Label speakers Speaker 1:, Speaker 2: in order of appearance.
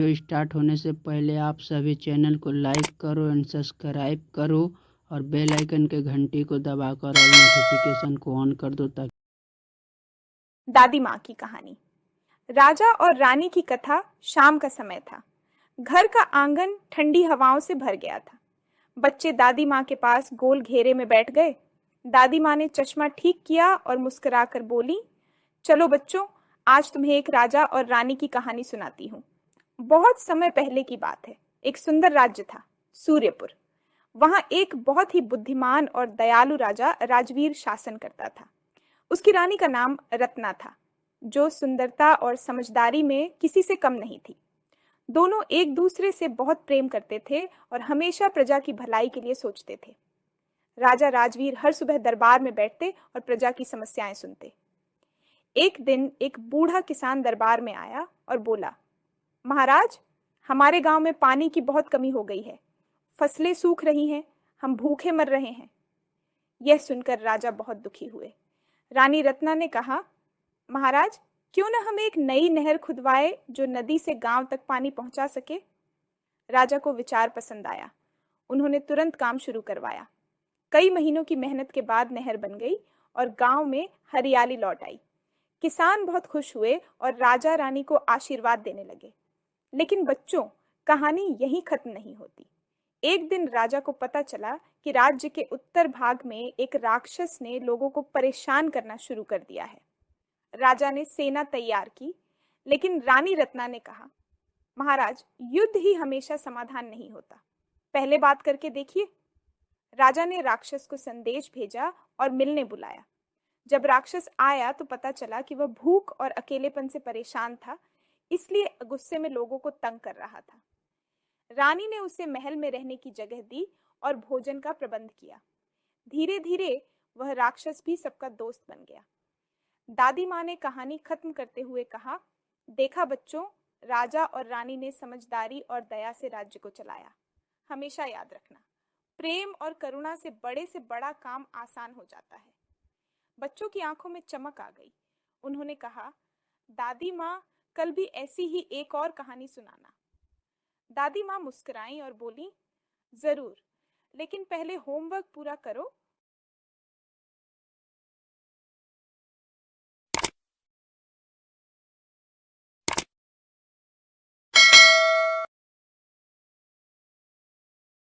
Speaker 1: Video start होने से पहले आप सभी चैनल को लाइक करो एंड सब्सक्राइब करो और बेल आइकन के घंटी को दबाकर ऑल नोटिफिकेशन को ऑन कर दो ताकि
Speaker 2: दादी माँ की कहानी। राजा और रानी की कथा। शाम का समय था। घर का आंगन ठंडी हवाओं से भर गया था। बच्चे दादी माँ के पास गोल घेरे में बैठ गए। दादी माँ ने चश्मा ठीक किया और मुस्कुराकर बोली, चलो बच्चों, आज तुम्हें एक राजा और रानी की कहानी सुनाती हूँ। बहुत समय पहले की बात है। एक सुंदर राज्य था, सूर्यपुर। वहां एक बहुत ही बुद्धिमान और दयालु राजा राजवीर शासन करता था। उसकी रानी का नाम रत्ना था, जो सुंदरता और समझदारी में किसी से कम नहीं थी। दोनों एक दूसरे से बहुत प्रेम करते थे और हमेशा प्रजा की भलाई के लिए सोचते थे। राजा राजवीर हर सुबह दरबार में बैठते और प्रजा की समस्याएं सुनते। एक दिन एक बूढ़ा किसान दरबार में आया और बोला, महाराज, हमारे गांव में पानी की बहुत कमी हो गई है। फसलें सूख रही हैं, हम भूखे मर रहे हैं। यह सुनकर राजा बहुत दुखी हुए। रानी रत्ना ने कहा, महाराज, क्यों न हम एक नई नहर खुदवाए जो नदी से गांव तक पानी पहुंचा सके। राजा को विचार पसंद आया। उन्होंने तुरंत काम शुरू करवाया। कई महीनों की मेहनत के बाद नहर बन गई और गांव में हरियाली लौट आई। किसान बहुत खुश हुए और राजा रानी को आशीर्वाद देने लगे। लेकिन बच्चों, कहानी यहीं खत्म नहीं होती। एक दिन राजा को पता चला कि राज्य के उत्तर भाग में एक राक्षस ने लोगों को परेशान करना शुरू कर दिया है। राजा ने सेना तैयार की, लेकिन रानी रत्ना ने कहा, महाराज, युद्ध ही हमेशा समाधान नहीं होता, पहले बात करके देखिए। राजा ने राक्षस को संदेश भेजा और मिलने बुलाया। जब राक्षस आया तो पता चला कि वह भूख और अकेलेपन से परेशान था, इसलिए गुस्से में लोगों को तंग कर रहा था। रानी ने उसे महल में रहने की जगह दी और भोजन का प्रबंध किया। धीरे धीरे वह राक्षस भी सबका दोस्त बन गया। दादी माँ ने कहानी खत्म करते हुए कहा, देखा बच्चों, राजा और रानी ने समझदारी और दया से राज्य को चलाया। हमेशा याद रखना, प्रेम और करुणा से बड़ा काम आसान हो जाता है। बच्चों की आंखों में चमक आ गई। उन्होंने कहा, दादी माँ, कल भी ऐसी ही एक और कहानी सुनाना। दादी माँ मुस्कुराई और बोली, जरूर, लेकिन पहले होमवर्क पूरा करो